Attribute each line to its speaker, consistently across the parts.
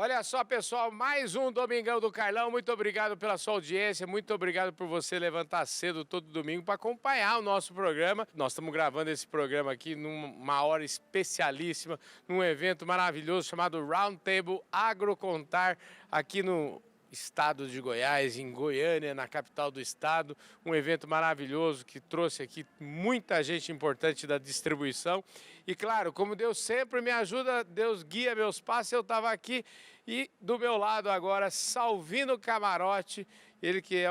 Speaker 1: Olha só, pessoal, mais um Domingão do Carlão. Muito obrigado pela sua audiência, muito obrigado por você levantar cedo todo domingo para acompanhar o nosso programa. Nós estamos gravando esse programa aqui numa hora especialíssima, num evento maravilhoso chamado Roundtable Agrocontar, aqui no estado de Goiás, em Goiânia, na capital do estado. Um evento maravilhoso que trouxe aqui muita gente importante da distribuição. E claro, como Deus sempre me ajuda, Deus guia meus passos, eu estava aqui e do meu lado agora, Salvino Camarote, ele que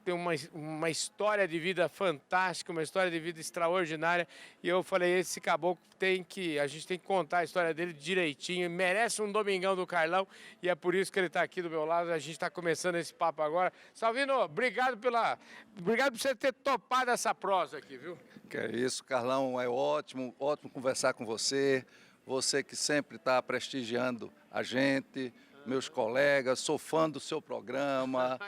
Speaker 1: tem uma história de vida fantástica, uma história de vida extraordinária. E eu falei, esse caboclo a gente tem que contar a história dele direitinho, merece um Domingão do Carlão, e é por isso que ele está aqui do meu lado. A gente está começando esse papo agora. Salvino, obrigado por você ter topado essa prosa aqui, viu?
Speaker 2: Que é isso, Carlão, é ótimo conversar com você, você que sempre está prestigiando a gente, meus colegas, sou fã do seu programa,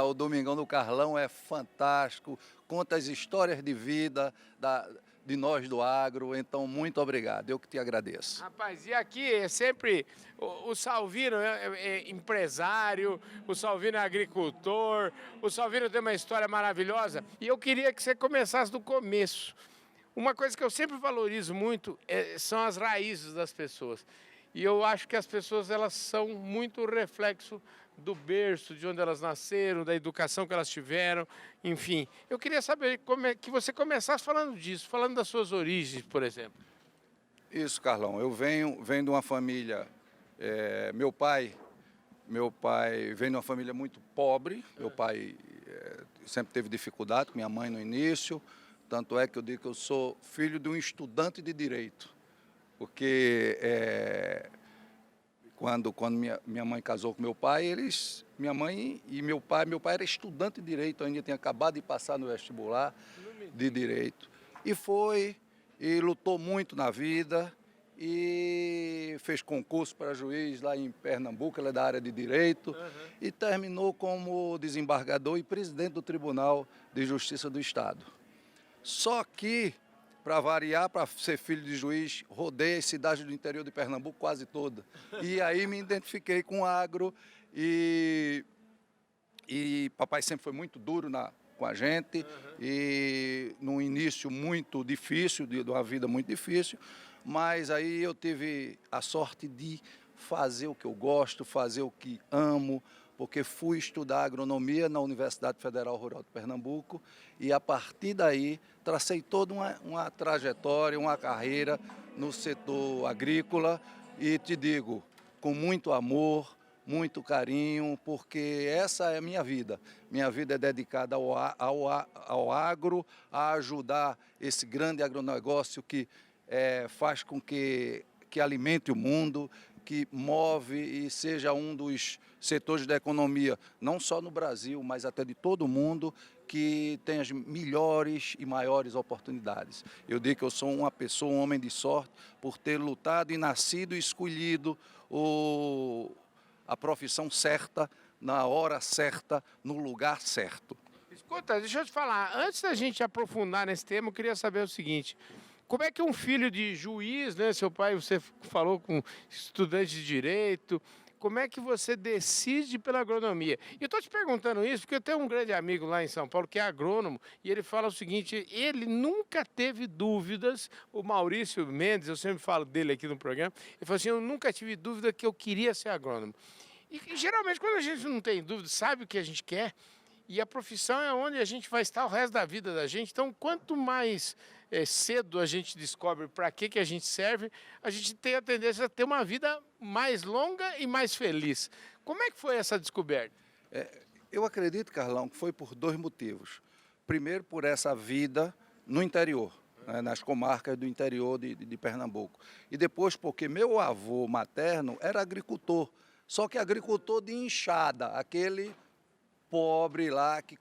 Speaker 2: o Domingão do Carlão é fantástico, conta as histórias de vida de nós do agro, então muito obrigado, eu que te agradeço.
Speaker 1: Rapaz, e aqui é sempre o Salvino é empresário, o Salvino é agricultor, o Salvino tem uma história maravilhosa, e eu queria que você começasse do começo. Uma coisa que eu sempre valorizo muito são as raízes das pessoas. E eu acho que as pessoas elas são muito reflexo do berço, de onde elas nasceram, da educação que elas tiveram, enfim. Eu queria saber que você começasse falando disso, falando das suas origens, por exemplo.
Speaker 2: Isso, Carlão, eu venho de uma família, meu pai vem de uma família muito pobre, meu pai sempre teve dificuldade com minha mãe no início, tanto é que eu digo que eu sou filho de um estudante de direito. Porque quando minha mãe casou com meu pai, minha mãe e meu pai era estudante de direito, ainda tinha acabado de passar no vestibular de direito. E lutou muito na vida, e fez concurso para juiz lá em Pernambuco, ela é da área de direito, e terminou como desembargador e presidente do Tribunal de Justiça do Estado. Só que, para variar, para ser filho de juiz, rodei as cidades do interior de Pernambuco quase toda. E aí me identifiquei com o agro e papai sempre foi muito duro com a gente. E num início muito difícil, de uma vida muito difícil, mas aí eu tive a sorte de fazer o que eu gosto, fazer o que amo, porque fui estudar agronomia na Universidade Federal Rural de Pernambuco e, a partir daí, tracei toda uma trajetória, uma carreira no setor agrícola e, te digo, com muito amor, muito carinho, porque essa é a minha vida. Minha vida é dedicada ao agro, a ajudar esse grande agronegócio que faz com que alimente o mundo, que move e seja um dos setores da economia, não só no Brasil, mas até de todo o mundo, que tem as melhores e maiores oportunidades. Eu digo que eu sou uma pessoa, um homem de sorte, por ter lutado e nascido e escolhido a profissão certa, na hora certa, no lugar certo.
Speaker 1: Escuta, deixa eu te falar, antes da gente aprofundar nesse tema, eu queria saber o seguinte: como é que um filho de juiz, né, seu pai, você falou com estudante de direito, como é que você decide pela agronomia? E eu estou te perguntando isso porque eu tenho um grande amigo lá em São Paulo que é agrônomo e ele fala o seguinte, ele nunca teve dúvidas, o Maurício Mendes, eu sempre falo dele aqui no programa, ele falou assim, eu nunca tive dúvida que eu queria ser agrônomo. E geralmente quando a gente não tem dúvida, sabe o que a gente quer, e a profissão é onde a gente vai estar o resto da vida da gente. Então, quanto mais cedo a gente descobre para que a gente serve, a gente tem a tendência a ter uma vida mais longa e mais feliz. Como é que foi essa descoberta?
Speaker 2: Eu acredito, Carlão, que foi por dois motivos. Primeiro, por essa vida no interior, né, nas comarcas do interior de Pernambuco. E depois, porque meu avô materno era agricultor, só que agricultor de enxada, aquele pobre lá que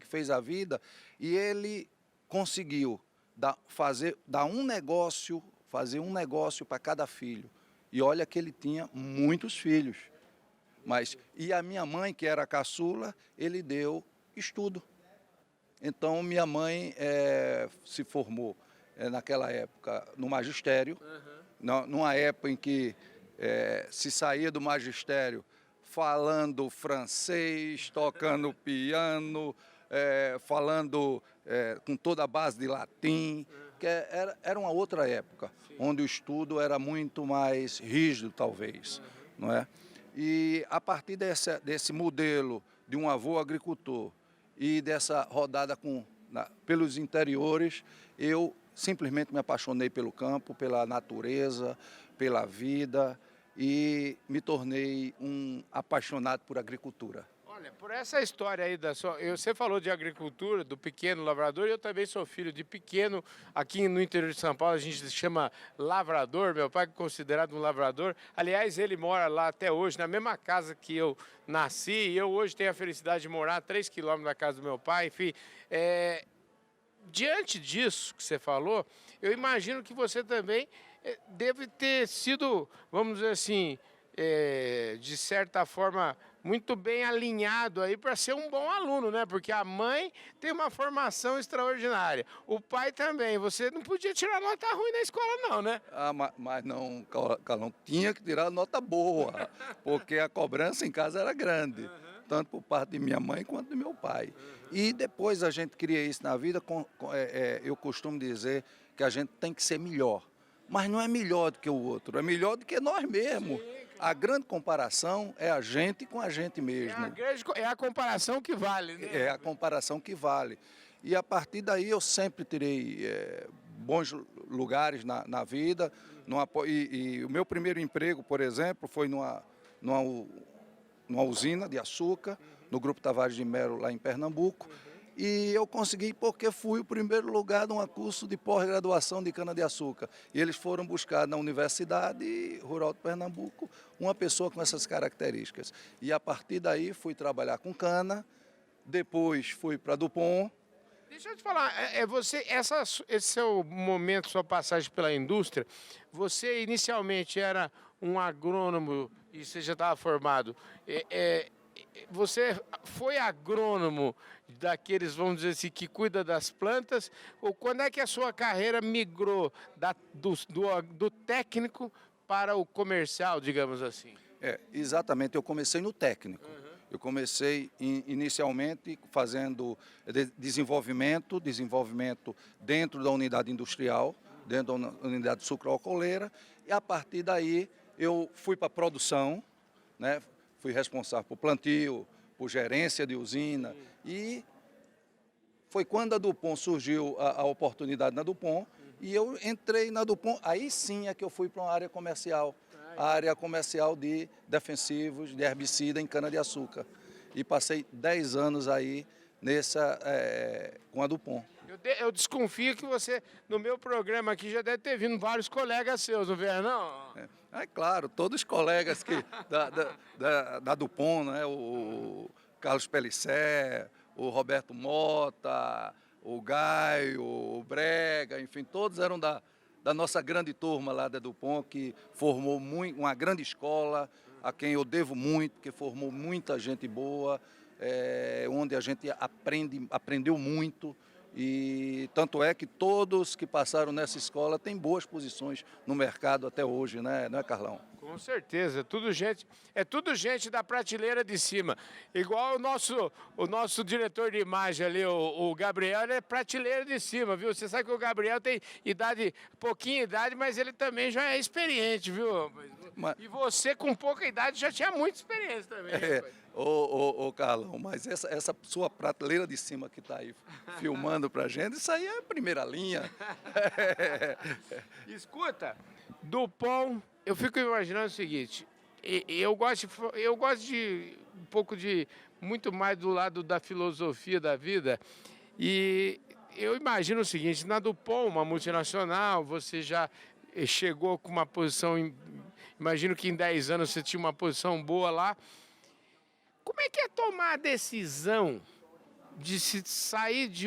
Speaker 2: fez a vida, e ele conseguiu fazer um negócio para cada filho. E olha que ele tinha muitos filhos. E a minha mãe, que era caçula, ele deu estudo. Então minha mãe se formou naquela época no magistério, numa época em que se saía do magistério falando francês, tocando piano, falando com toda a base de latim, que era uma outra época, onde o estudo era muito mais rígido, talvez, não é? E a partir desse modelo de um avô agricultor e dessa rodada pelos interiores, eu simplesmente me apaixonei pelo campo, pela natureza, pela vida e me tornei um apaixonado por agricultura.
Speaker 1: Olha, por essa história aí você falou de agricultura, do pequeno lavrador, eu também sou filho de pequeno, aqui no interior de São Paulo a gente chama lavrador, meu pai é considerado um lavrador, aliás ele mora lá até hoje, na mesma casa que eu nasci, e eu hoje tenho a felicidade de morar a 3 quilômetros da casa do meu pai, enfim, diante disso que você falou, eu imagino que você também deve ter sido, vamos dizer assim, de certa forma, muito bem alinhado aí para ser um bom aluno, né? Porque a mãe tem uma formação extraordinária. O pai também. Você não podia tirar nota ruim na escola, não, né?
Speaker 2: Mas não, Carlão, tinha que tirar nota boa, porque a cobrança em casa era grande, tanto por parte de minha mãe quanto do meu pai. E depois a gente cria isso na vida, eu costumo dizer que a gente tem que ser melhor. Mas não é melhor do que o outro, é melhor do que nós mesmos. Sim. A grande comparação é a gente com a gente mesmo.
Speaker 1: É a comparação que vale, né?
Speaker 2: É a comparação que vale. E a partir daí eu sempre tirei bons lugares na vida. E o meu primeiro emprego, por exemplo, foi numa usina de açúcar, no Grupo Tavares de Melo, lá em Pernambuco. E eu consegui porque fui o primeiro lugar de um curso de pós-graduação de cana-de-açúcar. E eles foram buscar na Universidade Rural de Pernambuco uma pessoa com essas características. E a partir daí fui trabalhar com cana, depois fui para Dupont.
Speaker 1: Deixa eu te falar, esse seu momento, sua passagem pela indústria, você inicialmente era um agrônomo e você já estava formado. Você foi agrônomo daqueles, vamos dizer assim, que cuida das plantas, ou quando é que a sua carreira migrou do técnico para o comercial, digamos assim?
Speaker 2: Exatamente, eu comecei no técnico. Eu comecei inicialmente fazendo desenvolvimento dentro da unidade industrial, dentro da unidade sucroalcooleira, e a partir daí eu fui para a produção, né? Fui responsável por plantio, por gerência de usina. E foi quando a Dupont surgiu a oportunidade na Dupont. E eu entrei na Dupont, aí sim é que eu fui para uma área comercial. A área comercial de defensivos, de herbicida em cana-de-açúcar. E passei 10 anos aí com a Dupont.
Speaker 1: Eu desconfio que você, no meu programa aqui, já deve ter vindo vários colegas seus, não vê, não?
Speaker 2: É claro, todos os colegas da Dupont, né? O Carlos Pellicer, o Roberto Mota, o Gaio, o Brega, enfim, todos eram da nossa grande turma lá da Dupont, que formou uma grande escola, a quem eu devo muito, porque formou muita gente boa, onde a gente aprendeu muito. E tanto é que todos que passaram nessa escola têm boas posições no mercado até hoje, né? Não é, Carlão?
Speaker 1: Com certeza, é tudo gente da prateleira de cima. Igual o nosso diretor de imagem ali, o Gabriel, ele é prateleira de cima, viu? Você sabe que o Gabriel tem pouquinha idade, mas ele também já é experiente, viu? E você com pouca idade já tinha muita experiência também.
Speaker 2: Ô Carlão, mas essa sua prateleira de cima que está aí filmando pra gente, isso aí é a primeira linha.
Speaker 1: Escuta, Dupont, eu fico imaginando o seguinte, eu gosto de um pouco muito mais do lado da filosofia da vida, e eu imagino o seguinte, na Dupont, uma multinacional, você já chegou com uma posição, imagino que em 10 anos você tinha uma posição boa lá. Como é que é tomar a decisão de se sair de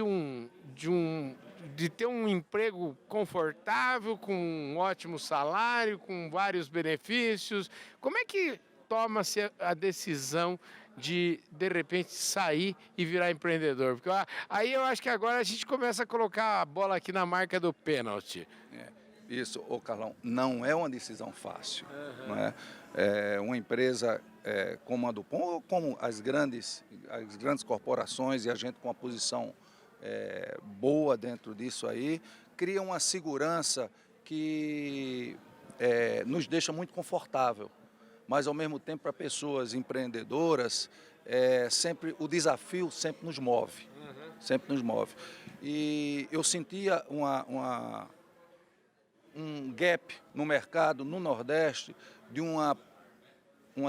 Speaker 1: ter um emprego confortável, com um ótimo salário, com vários benefícios? Como é que toma-se a decisão de repente, sair e virar empreendedor? Porque aí eu acho que agora a gente começa a colocar a bola aqui na marca do pênalti.
Speaker 2: Isso, ô Carlão, não é uma decisão fácil. Não é? Uma empresa como a Dupont, ou como as grandes corporações, e a gente com uma posição boa dentro disso aí, cria uma segurança que nos deixa muito confortável. Mas, ao mesmo tempo, para pessoas empreendedoras, sempre o desafio sempre nos move. Sempre nos move. E eu sentia um gap no mercado, no Nordeste, de uma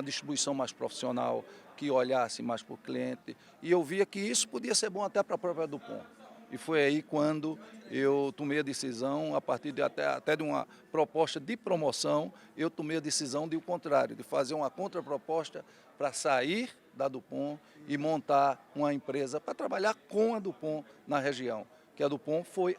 Speaker 2: distribuição mais profissional, que olhasse mais para o cliente. E eu via que isso podia ser bom até para a própria Dupont. E foi aí quando eu tomei a decisão, a partir de até de uma proposta de promoção, eu tomei a decisão de o contrário, de fazer uma contraproposta para sair da Dupont e montar uma empresa para trabalhar com a Dupont na região. Que a Dupont foi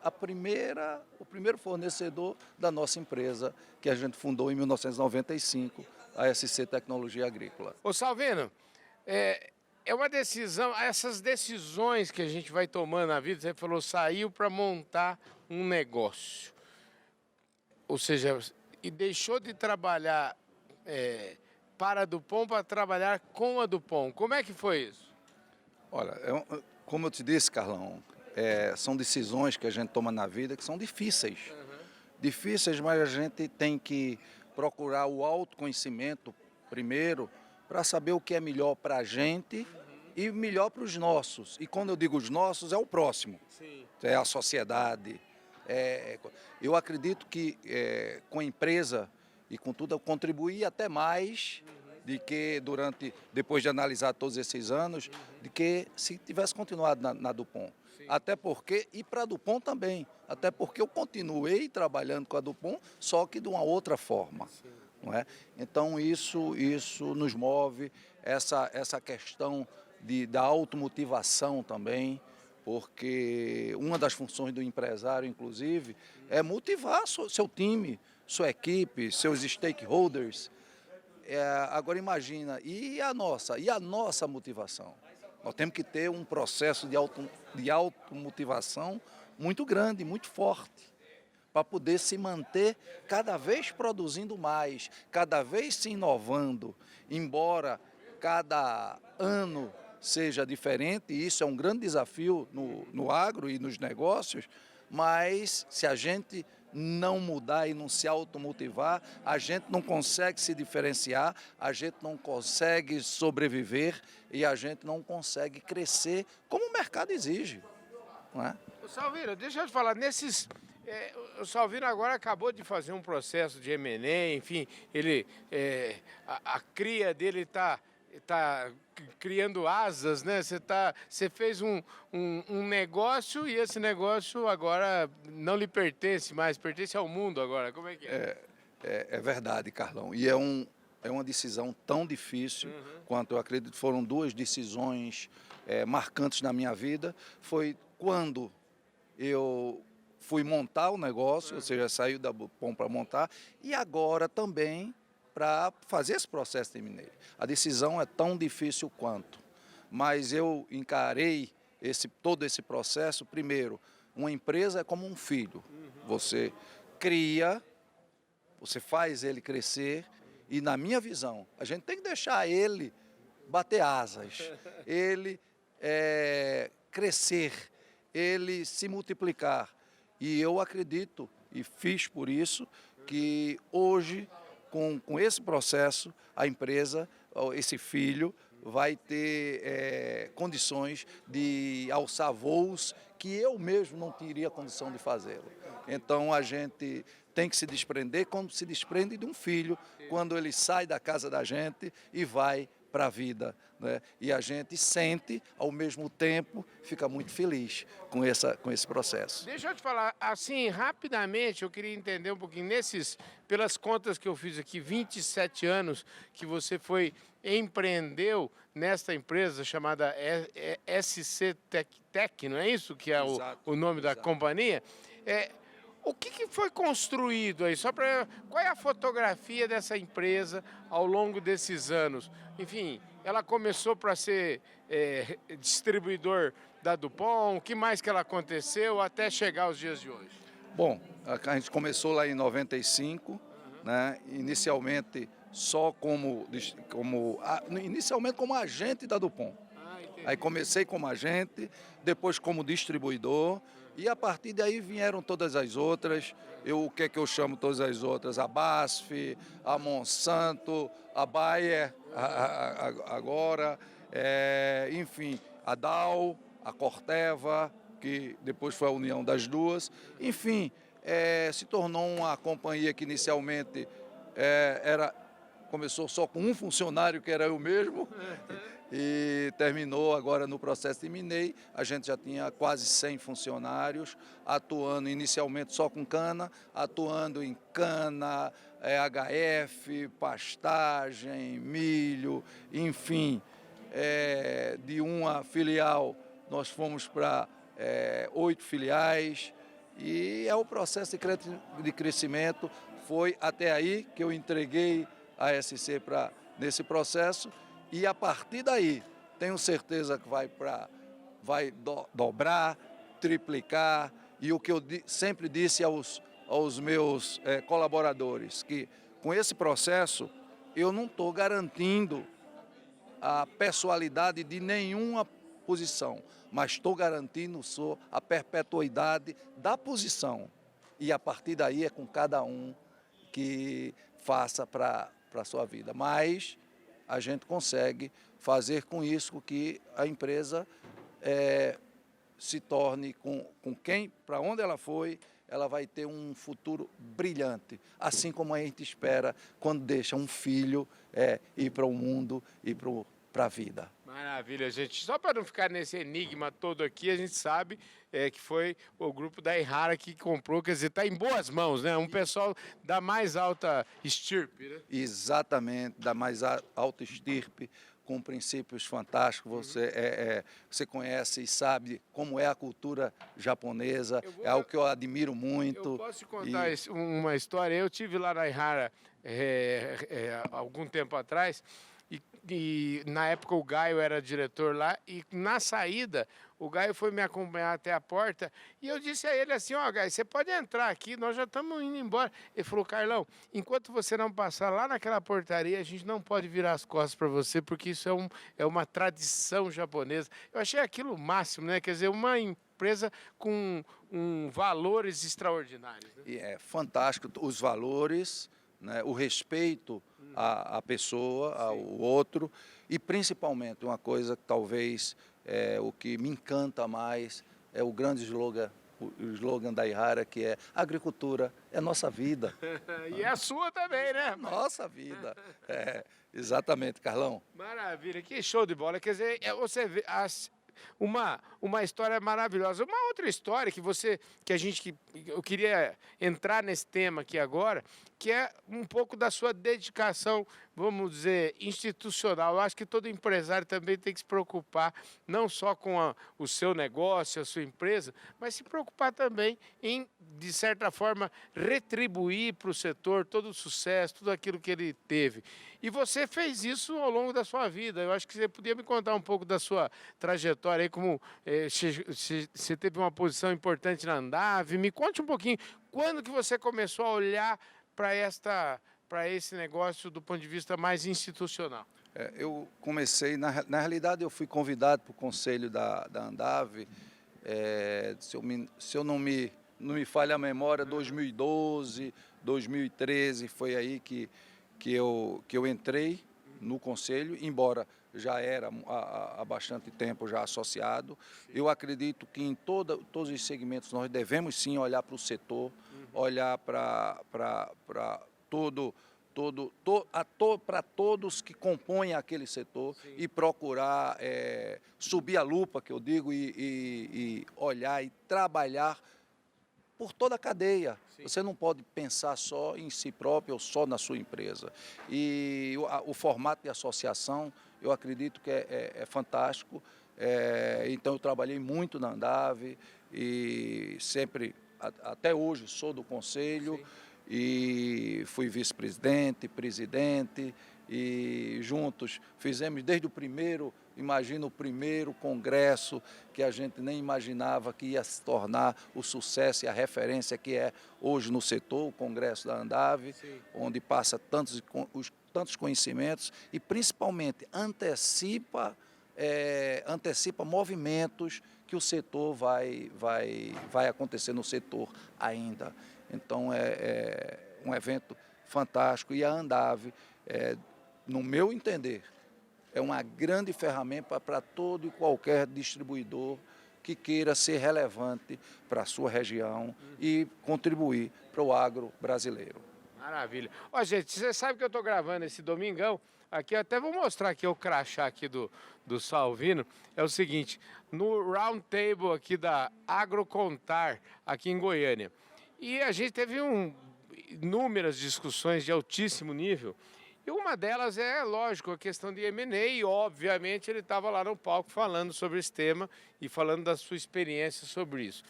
Speaker 2: o primeiro fornecedor da nossa empresa, que a gente fundou em 1995, a SC Tecnologia Agrícola.
Speaker 1: Ô Salvino, é uma decisão, essas decisões que a gente vai tomando na vida, você falou, saiu para montar um negócio. Ou seja, e deixou de trabalhar para a Dupont para trabalhar com a Dupont. Como é que foi isso?
Speaker 2: Olha, como eu te disse, Carlão, são decisões que a gente toma na vida que são difíceis. Difíceis, mas a gente tem que procurar o autoconhecimento primeiro para saber o que é melhor para a gente e melhor para os nossos. E quando eu digo os nossos, é o próximo.
Speaker 1: Sim.
Speaker 2: É a sociedade. Eu acredito que com a empresa e com tudo eu contribuí até mais de que depois de analisar todos esses anos, de que se tivesse continuado na Dupont. Sim. Até porque, e para a Dupont também, até porque eu continuei trabalhando com a Dupont, só que de uma outra forma. Sim. Não é? Então isso nos move, essa questão da automotivação também, porque uma das funções do empresário, inclusive, é motivar seu time, sua equipe, seus stakeholders. Agora imagina, e a nossa motivação? Nós temos que ter um processo de automotivação muito grande, muito forte, para poder se manter cada vez produzindo mais, cada vez se inovando, embora cada ano seja diferente, e isso é um grande desafio no agro e nos negócios, mas se a gente não mudar e não se automotivar, a gente não consegue se diferenciar, a gente não consegue sobreviver e a gente não consegue crescer como o mercado exige. Não é?
Speaker 1: Salvino, deixa eu te falar, o Salvino agora acabou de fazer um processo de M&A, enfim, a cria dele está criando asas, né? Você fez um negócio e esse negócio agora não lhe pertence mais, pertence ao mundo agora. Como é que é?
Speaker 2: É verdade, Carlão. E é uma decisão tão difícil quanto eu acredito foram duas decisões marcantes na minha vida. Foi quando eu fui montar o negócio, ou seja, saiu da Dupont para montar, e agora também para fazer esse processo de M&A. A decisão é tão difícil quanto, mas eu encarei todo esse processo. Primeiro, uma empresa é como um filho. Você cria, você faz ele crescer e, na minha visão, a gente tem que deixar ele bater asas, ele crescer, ele se multiplicar. E eu acredito, e fiz por isso, que hoje, com esse processo, a empresa, esse filho, vai ter condições de alçar voos que eu mesmo não teria condição de fazê-lo. Então, a gente tem que se desprender como se desprende de um filho, quando ele sai da casa da gente e vai para a vida, né? E a gente sente, ao mesmo tempo, fica muito feliz com esse processo.
Speaker 1: Deixa eu te falar, assim, rapidamente, eu queria entender um pouquinho, pelas contas que eu fiz aqui, 27 anos que você empreendeu nesta empresa chamada SC Tech, não é isso? Que é o nome da companhia. O que foi construído aí? Qual é a fotografia dessa empresa ao longo desses anos? Enfim, ela começou para ser distribuidor da Dupont, o que mais que ela aconteceu até chegar aos dias de hoje?
Speaker 2: Bom, a gente começou lá em 95, né? Inicialmente só inicialmente como agente da Dupont. Aí comecei como agente, depois como distribuidor, e a partir daí vieram todas as outras. O que é que eu chamo todas as outras? A BASF, a Monsanto, a Bayer agora, enfim, a Dow, a Corteva, que depois foi a união das duas. Enfim, se tornou uma companhia que inicialmente começou só com um funcionário, que era eu mesmo, e terminou agora no processo de Minei. A gente já tinha quase 100 funcionários, atuando inicialmente só com cana, atuando em cana, HF, pastagem, milho, enfim. De uma filial nós fomos para 8 filiais, e o processo de crescimento. Foi até aí que eu entreguei a SC nesse processo, e a partir daí tenho certeza que vai dobrar, triplicar, e o que eu sempre disse aos meus colaboradores, que com esse processo eu não estou garantindo a pessoalidade de nenhuma posição, mas estou garantindo a perpetuidade da posição, e a partir daí é com cada um que faça para a sua vida. Mas a gente consegue fazer com isso que a empresa se torne para onde ela foi, ela vai ter um futuro brilhante, assim como a gente espera quando deixa um filho ir para o mundo e para a vida.
Speaker 1: Maravilha, gente. Só para não ficar nesse enigma todo aqui, a gente sabe que foi o grupo da Errara que comprou, quer dizer, está em boas mãos, né? Um pessoal da mais alta estirpe, né?
Speaker 2: Exatamente, da mais alta estirpe, com princípios fantásticos. Você conhece e sabe como é a cultura japonesa, é algo que eu admiro muito.
Speaker 1: Eu posso te contar uma história. Eu tive lá na Errara algum tempo atrás, e na época o Gaio era diretor lá, e na saída o Gaio foi me acompanhar até a porta, e eu disse a ele assim: ó, Gaio, você pode entrar aqui, nós já estamos indo embora. Ele falou: Carlão, enquanto você não passar lá naquela portaria, a gente não pode virar as costas para você, porque isso é uma tradição japonesa. Eu achei aquilo o máximo, né? Quer dizer, uma empresa com valores extraordinários, né?
Speaker 2: E é fantástico os valores, né, o respeito à pessoa, ao outro, e principalmente uma coisa que talvez o que me encanta mais é o grande slogan da Errara, que é: agricultura é nossa vida.
Speaker 1: E é a sua também, né?
Speaker 2: Nossa vida. Exatamente, Carlão.
Speaker 1: Maravilha, que show de bola. Quer dizer, você vê uma história maravilhosa. Uma outra história eu queria entrar nesse tema aqui agora, que é um pouco da sua dedicação, vamos dizer, institucional. Eu acho que todo empresário também tem que se preocupar não só com o seu negócio, a sua empresa, mas se preocupar também em, de certa forma, retribuir para o setor todo o sucesso, tudo aquilo que ele teve. E você fez isso ao longo da sua vida. Eu acho que você podia me contar um pouco da sua trajetória aí, como você teve uma posição importante na Andav. Me conte um pouquinho, quando que você começou a olhar para esse negócio do ponto de vista mais institucional?
Speaker 2: Eu comecei, na realidade eu fui convidado para o conselho da Andav, se eu não me falha a memória, 2012, 2013, foi aí que eu entrei no conselho, embora já era há bastante tempo já associado. Eu acredito que em todos os segmentos nós devemos sim olhar para o setor, olhar para todos que compõem aquele setor, sim, e procurar subir a lupa, que eu digo, e olhar e trabalhar por toda a cadeia. Sim. Você não pode pensar só em si próprio ou só na sua empresa. E o formato de associação, eu acredito que é fantástico. Então, eu trabalhei muito na Andav e sempre, até hoje, sou do conselho. Sim. E fui vice-presidente, presidente, e juntos fizemos desde o primeiro imagina o primeiro congresso que a gente nem imaginava que ia se tornar o sucesso e a referência que é hoje no setor, o Congresso da Andave,
Speaker 1: Sim.
Speaker 2: onde passa tantos conhecimentos e principalmente antecipa movimentos que o setor vai acontecer no setor ainda. Então é um evento fantástico e a Andave, no meu entender, é uma grande ferramenta para todo e qualquer distribuidor que queira ser relevante para a sua região e contribuir para o agro brasileiro.
Speaker 1: Maravilha. Ó, gente, você sabe que eu estou gravando esse domingão. Aqui, eu até vou mostrar aqui o crachá aqui do Salvino. É o seguinte, no round table aqui da Agrocontar, aqui em Goiânia. E a gente teve inúmeras discussões de altíssimo nível. E uma delas é, lógico, a questão de M&A, e obviamente ele estava lá no palco falando sobre esse tema e falando da sua experiência sobre isso.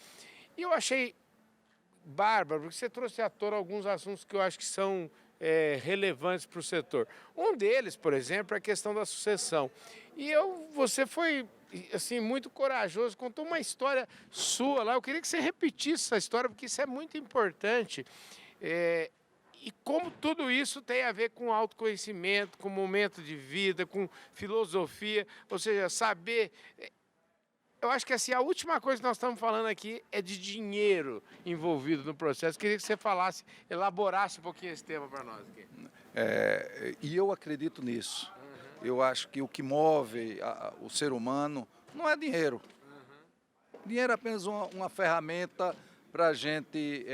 Speaker 1: E eu achei bárbaro, porque você trouxe à tona alguns assuntos que eu acho que são relevantes para o setor. Um deles, por exemplo, é a questão da sucessão. E você foi assim, muito corajoso, contou uma história sua lá. Eu queria que você repetisse essa história, porque isso é muito importante. E como tudo isso tem a ver com autoconhecimento, com momento de vida, com filosofia, ou seja, saber. Eu acho que assim, a última coisa que nós estamos falando aqui é de dinheiro envolvido no processo. Queria que você falasse, elaborasse um pouquinho esse tema para nós aqui.
Speaker 2: E eu acredito nisso. Eu acho que o que move o ser humano não é dinheiro. Dinheiro é apenas uma ferramenta para a gente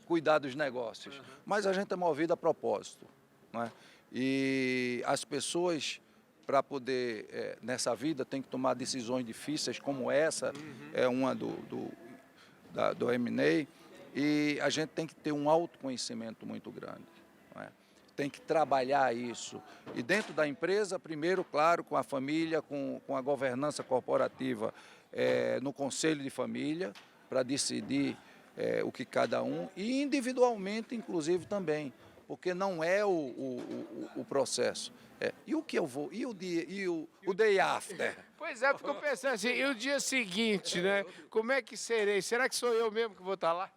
Speaker 2: cuidar dos negócios. Mas a gente é movido a propósito, não é? E as pessoas, para poder, nessa vida, tem que tomar decisões difíceis, como essa, é uma do M&A, e a gente tem que ter um autoconhecimento muito grande, não é? Tem que trabalhar isso. E dentro da empresa, primeiro, claro, com a família, com a governança corporativa, no conselho de família, para decidir o que cada um, e individualmente, inclusive, também, porque não é o processo. E o que eu vou? E o day after?
Speaker 1: Pois é, porque eu pensando assim, e o dia seguinte, né? Como é que serei? Será que sou eu mesmo que vou estar lá?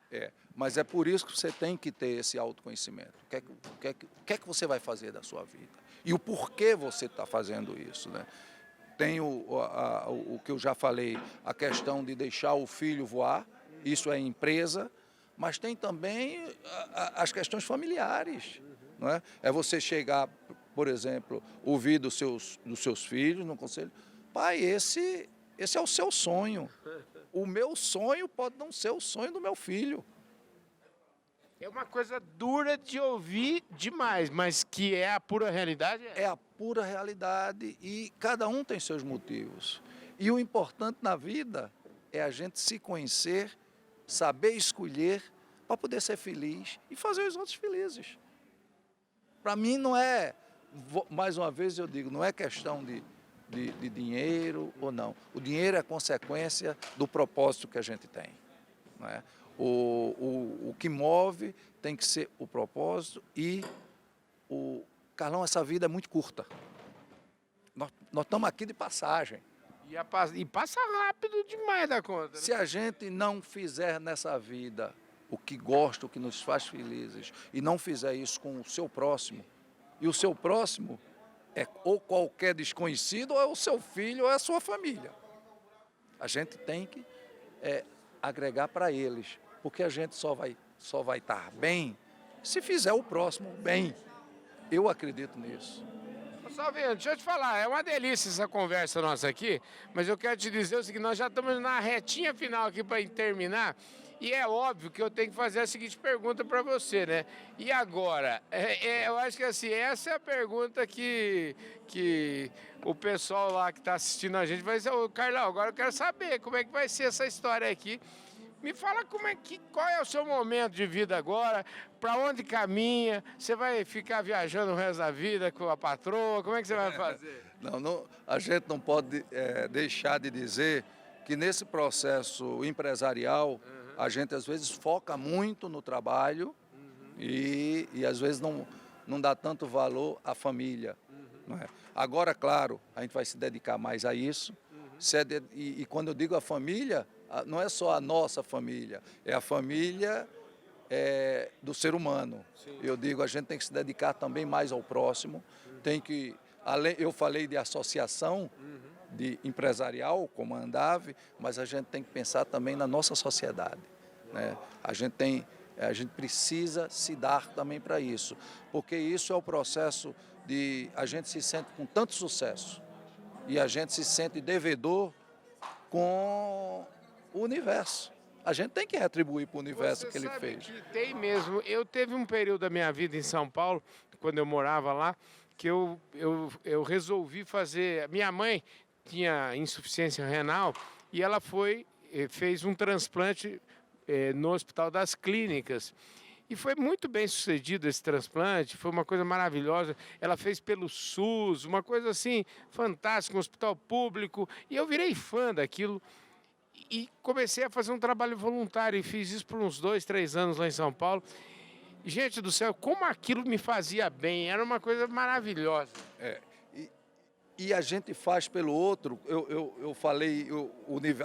Speaker 2: Mas é por isso que você tem que ter esse autoconhecimento. O que é que você vai fazer da sua vida? E o porquê você está fazendo isso, né? Tem o que eu já falei, a questão de deixar o filho voar, isso é empresa, mas tem também as questões familiares, não é? É você chegar, por exemplo, ouvir dos seus filhos no conselho, pai, esse é o seu sonho, o meu sonho pode não ser o sonho do meu filho.
Speaker 1: É uma coisa dura de ouvir demais, mas que é a pura realidade?
Speaker 2: É a pura realidade e cada um tem seus motivos. E o importante na vida é a gente se conhecer, saber escolher para poder ser feliz e fazer os outros felizes. Para mim não é, mais uma vez eu digo, não é questão de dinheiro ou não. O dinheiro é consequência do propósito que a gente tem, não é? O que move tem que ser o propósito e Carlão, essa vida é muito curta. Nós estamos aqui de passagem.
Speaker 1: E passa rápido demais da conta, né?
Speaker 2: Se a gente não fizer nessa vida o que gosta, o que nos faz felizes, e não fizer isso com o seu próximo, e o seu próximo é ou qualquer desconhecido, ou é o seu filho, ou é a sua família. A gente tem que agregar para eles, porque a gente só vai estar bem se fizer o próximo bem. Eu acredito nisso.
Speaker 1: Salvino, deixa eu te falar, é uma delícia essa conversa nossa aqui, mas eu quero te dizer o seguinte, nós já estamos na retinha final aqui para terminar, e é óbvio que eu tenho que fazer a seguinte pergunta para você, né? E agora? Eu acho que assim, essa é a pergunta que o pessoal lá que está assistindo a gente vai dizer, ô Carlão, agora eu quero saber como é que vai ser essa história aqui. Me fala qual é o seu momento de vida agora, para onde caminha, você vai ficar viajando o resto da vida com a patroa, como é que você vai fazer?
Speaker 2: Não, a gente não pode deixar de dizer que nesse processo empresarial, a gente às vezes foca muito no trabalho e às vezes não dá tanto valor à família. Não é? Agora, claro, a gente vai se dedicar mais a isso. E quando eu digo a família, não é só a nossa família, é a família do ser humano. Sim. Eu digo, a gente tem que se dedicar também mais ao próximo. Tem que, eu falei de associação de empresarial, como a Andave, mas a gente tem que pensar também na nossa sociedade. Né? A gente precisa se dar também para isso, porque isso é o processo de a gente se sente com tanto sucesso e a gente se sente devedor com o universo. A gente tem que retribuir para o universo o que ele fez.
Speaker 1: Que tem mesmo. Eu teve um período da minha vida em São Paulo, quando eu morava lá, que eu resolvi fazer... Minha mãe tinha insuficiência renal e ela fez um transplante no Hospital das Clínicas. E foi muito bem sucedido esse transplante, foi uma coisa maravilhosa. Ela fez pelo SUS, uma coisa assim fantástica, um hospital público. E eu virei fã daquilo e comecei a fazer um trabalho voluntário. E fiz isso por uns 2, 3 anos lá em São Paulo. Gente do céu, como aquilo me fazia bem, era uma coisa maravilhosa.
Speaker 2: E a gente faz pelo outro, eu falei,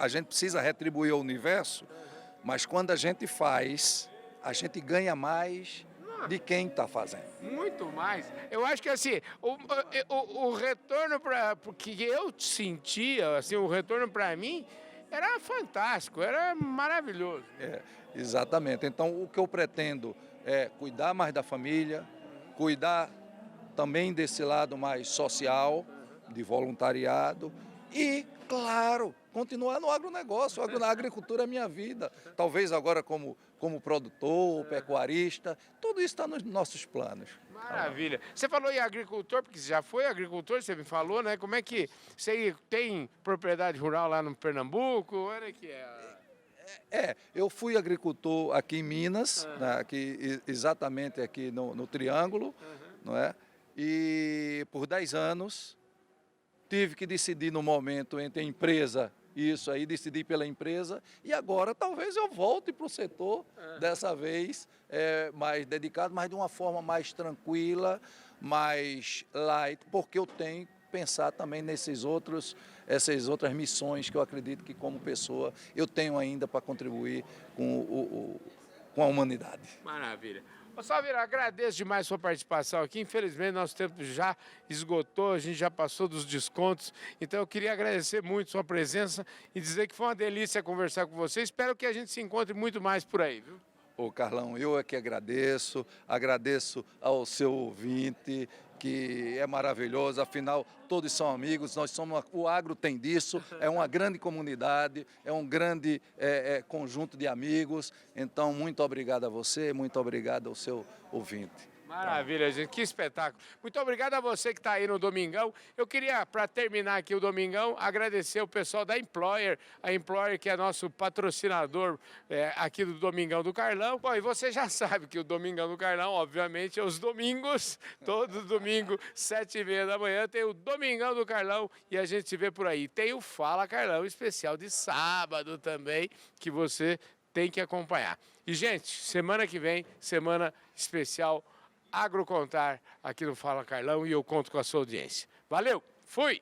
Speaker 2: a gente precisa retribuir ao universo, mas quando a gente faz, a gente ganha mais de quem está fazendo.
Speaker 1: Muito mais. Eu acho que assim, o retorno que eu sentia, assim, o retorno para mim era fantástico, era maravilhoso.
Speaker 2: Exatamente. Então, o que eu pretendo é cuidar mais da família, cuidar também desse lado mais social, de voluntariado e, claro, continuar no agronegócio. A agricultura é minha vida. Talvez agora como produtor, pecuarista, tudo isso está nos nossos planos.
Speaker 1: Maravilha. Você falou em agricultor, porque você já foi agricultor, você me falou, né? Como é que você tem propriedade rural lá no Pernambuco? Olha que
Speaker 2: eu fui agricultor aqui em Minas, né, exatamente aqui no Triângulo, não é? E por 10 anos tive que decidir no momento entre a empresa e isso aí, decidi pela empresa, e agora talvez eu volte para o setor, dessa vez mais dedicado, mas de uma forma mais tranquila, mais light, porque eu tenho que pensar também essas outras missões que eu acredito que como pessoa eu tenho ainda para contribuir com a humanidade.
Speaker 1: Maravilha. Ô Salveiro, agradeço demais a sua participação aqui. Infelizmente, nosso tempo já esgotou, a gente já passou dos descontos. Então, eu queria agradecer muito a sua presença e dizer que foi uma delícia conversar com você. Espero que a gente se encontre muito mais por aí, viu?
Speaker 2: Ô Carlão, eu é que agradeço ao seu ouvinte, que é maravilhoso, afinal, todos são amigos, o agro tem disso, é uma grande comunidade, é um grande conjunto de amigos, então muito obrigado a você, muito obrigado ao seu ouvinte.
Speaker 1: Maravilha, gente, que espetáculo. Muito obrigado a você que está aí no Domingão. Eu queria, para terminar aqui o Domingão, agradecer o pessoal da Employer, a Employer que é nosso patrocinador aqui do Domingão do Carlão. Bom, e você já sabe que o Domingão do Carlão, obviamente, é os domingos, todo domingo, 7h30 da manhã, tem o Domingão do Carlão e a gente se vê por aí. Tem o Fala Carlão especial de sábado também, que você tem que acompanhar. E, gente, semana que vem, semana especial Agrocontar aqui no Fala Carlão e eu conto com a sua audiência. Valeu, fui!